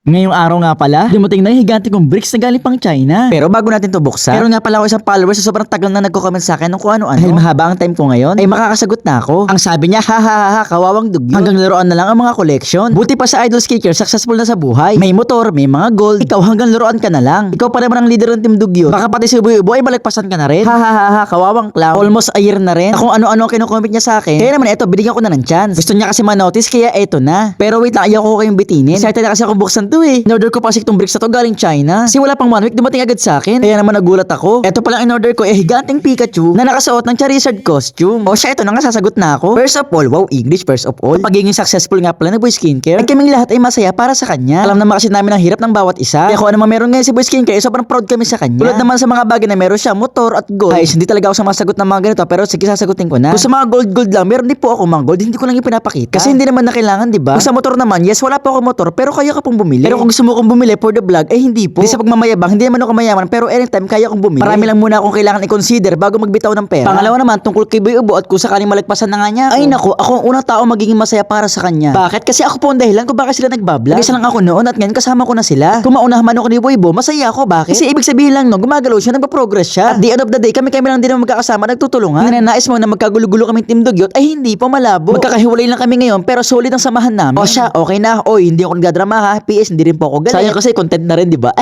Ngayong araw nga pala, dumating na yung higante kong bricks na galing pang China. Pero bago natin to buksan, meron nga pala ako isang follower sa sobrang tagal na nagko-comment sa akin ng kung ano-ano. Dahil mahaba ang time ko ngayon, ay makakasagot na ako. Ang sabi niya, ha, kawawang dugyo. Hanggang laruan na lang ang mga collection. Buti pa sa Idol Skicker, successful na sa buhay. May motor, may mga gold. Ikaw hanggang laruan ka na lang. Ikaw pa naman ang leader ng Team Dugyo. Baka pati si Ubo ay malagpasan ka na rin. Ha, kawawang clown. Almost a year na rin. Kung ano-ano ang kinukomment niya sa akin. Kaya naman eto, binigyan ko na ng chance. Gusto niya kasi ma-notice, kaya eto na. Pero wait lang, ayaw ko kayong bitinin. Excited na kasi ako buksan to eh. In-order ko pa kasi itong bricks na to galing China. Kasi wala pang 1 week, dumating agad sa akin. Kaya naman nagulat ako. Eto palang in-order ko, higanting Pikachu na nakasuot ng Charizard costume. O siya, ito na nga, sasagot na ako. First of all, wow, English, first of all. Pagiging successful nga pala na Boy Skincare, ay kaming lahat ay masaya para sa kanya. Alam naman kasi namin ang hirap ng bawat isa. Kaya kung ano man meron ngayon si Boy Skincare, sobrang proud kami sa kanya. Tulad naman sa mga bagay na meron siya, motor at gold. Ay, hindi talaga ako sumasagot ng mga ganito, pero sige, sasagutin ko na. Kung sa mga gold lang, meron din po ako mga gold, hindi ko lang yung pinapakita. Kasi hindi naman na kailangan, di ba? Kung sa motor naman, yes, wala po ako motor, pero kaya ka pong bumili. Pero kung gusto mo kong bumili for the vlog, ay hindi po. Di sa pagmamayabang, hindi naman ako mayaman, pero anytime kaya kong bumili. Marami lang muna akong kailangan i-consider bago magbitaw ng pera. Pangalawa naman, tungkol kay Boy Ubo at kung sakaling malagpasan na nga niya. Ay nako, ako ang unang tao magiging masaya para sa kanya. Bakit? Kasi ako po ang dahilan kung bakit sila nagbablog. Isa lang ako noon at ngayon kasama ko na sila. Kung maunahan man ako ni Boy Ubo, masaya ako. Bakit? Kasi ibig sabihin lang no, gumagalaw siya, nagpa-progress siya. At the end of the day, kami lang din naman magkakasama, nagtutulungan. Ninanais mo na magkagulo-gulo kaming Team Dugyot, ay hindi po, malabo. Magkakahiwalay lang kami ngayon, pero solid ang samahan namin. O siya, okay na. Oy, hindi ako nagdadrama ha. PS, hindi rin po ako galit. Sayang kasi content na rin, di ba?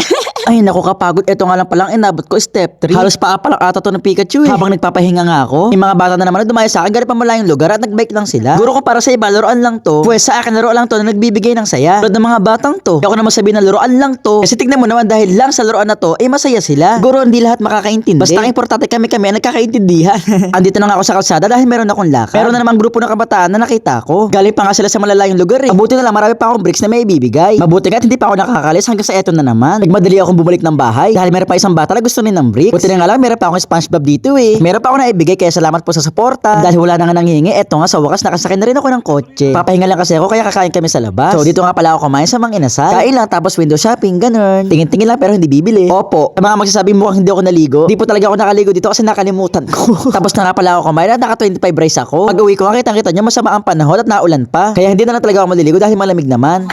Ay naku, kapagod. Ito nga lang palang inabot ko step 3. Halos paa pa lang ata to ng Pikachu eh. Habang nagpapahinga nga ako, yung mga bata na naman na dumaya sa akin galing pa malayong lugar at nagbike lang sila. Guro ko para sa iba, laruan lang to. Pwes sa akin, laruan lang to na nagbibigay ng saya. Tulad ng mga batang to. Ako naman sabihin na laruan lang to. Kasi tignan mo naman, dahil lang sa laruan na to, ay masaya sila. Guro, hindi lahat makakaintindi. Basta ang importante kami ang nagkakaintindihan. Andito na nga ako sa kalsada dahil meron akong lakad. Meron na namang grupo ng kabataan na nakita ko. Galing pa nga sila sa malalayong lugar eh. Mabuti na lang, marami pa akong bricks na may ibibigay. Mabuti nga at hindi pa ako nakakalis hanggang sa eto na naman. Nagmadali akong bumalik ng bahay. Dahil meron pa isang bata na gusto ng bricks. Buti na nga lang, meron pa akong SpongeBob dito eh. Meron pa ako na ibigay, kaya salamat po sa suporta. Dahil wala na nga nanghihingi, eto nga sa wakas nakasakay na rin ako ng kotse. Papahinga lang kasi ako, kaya kakain kami sa labas. So dito nga pala ako kumain sa Mang Inasal. Kain lang tapos window shopping, ganun. Tingin-tingin lang pero hindi bibili. Opo. Sa mga magsasabi mo hindi ako naligo, di po talaga ako nakaligo dito kasi nakalimutan ko. Tapos na nga pala ako kumain at naka 25 rice ako. Pag uwi ko, kitang-kita nyo masama ang panahon at naulan pa. Kaya hindi na lang talaga ako maliligo dahil malamig naman.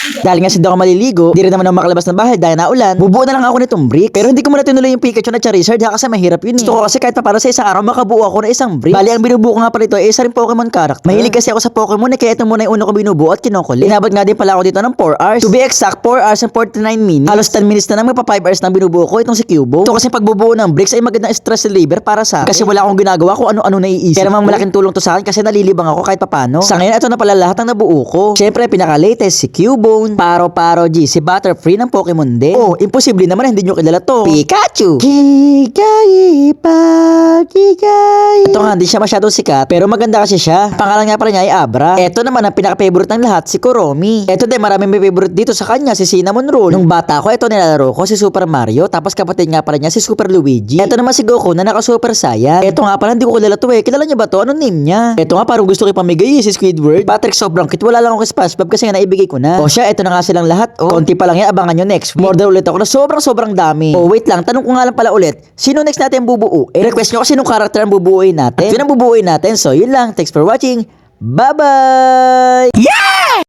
Dahil nga hindi ako maliligo, di rin naman ako makalabas ng bahay dahil naulan. Bubuo na lang ako nitong brick. Pero hindi ko muna tinuloy yung Pikachu na Charizard ha, kasi mahirap yun eh. Gusto ko kasi kahit pa para sa isang araw makabuo ako na isang brick. Bali ang binubuo ko nga pala ito ay isa rin Pokemon character. Mahilig kasi ako sa Pokemon eh, kaya ito muna yung una ko binubuo at kinukulit. Inabot nga din pala ako dito ng 4 hours. To be exact, 4 hours and 49 minutes. Halos 10 minutes na lang, magpa 5 hours na binubuo ko itong si Cubo. Ito kasi pagbubuo ng bricks ay magandang stress reliever para sa akin. Kasi wala akong ginagawa kung ano-ano naiisip. Kaya namang malaking tulong to sa akin kasi nalilibang ako kahit papano. Sa ngayon, ito na pala lahat ng nabuo ko. Syempre, pinaka-latest si Cubone, Paro G, si Butterfree ng Pokemon din. Oh, imposible naman hindi nyo kilala to. Pikachu! Kikai. Ito nga, hindi siya masyadong sikat, pero maganda kasi siya. Pangalan nga pala niya ay Abra. Ito naman ang pinaka-favorite ng lahat, si Kuromi. Ito din, maraming may favorite dito sa kanya, si Cinnamon Roll. Nung bata ko, ito nilalaro ko, si Super Mario. Tapos kapatid nga pala niya, si Super Luigi. Ito naman si Goku na naka-Super Saiyan. Ito nga pala, hindi ko kilala to eh. Kilala niya ba to? Anong name niya? Ito nga, parang gusto ko ipamigay si Squidward. Patrick, sobrang cute. Wala lang ako kay SpongeBob kasi nga naibigay ko na. O siya, ito na nga silang lahat. Oh, konti pa lang yan, abangan nyo next week. Order ulit ako na sobrang dami. Oh, wait lang, tanong ko nga lang pala ulit. Sino next natin bubuo? Request nyo kasi sinong character ang bubuuin natin. At yun ang bubuuin natin. So, yun lang. Thanks for watching. Bye-bye! Yeah!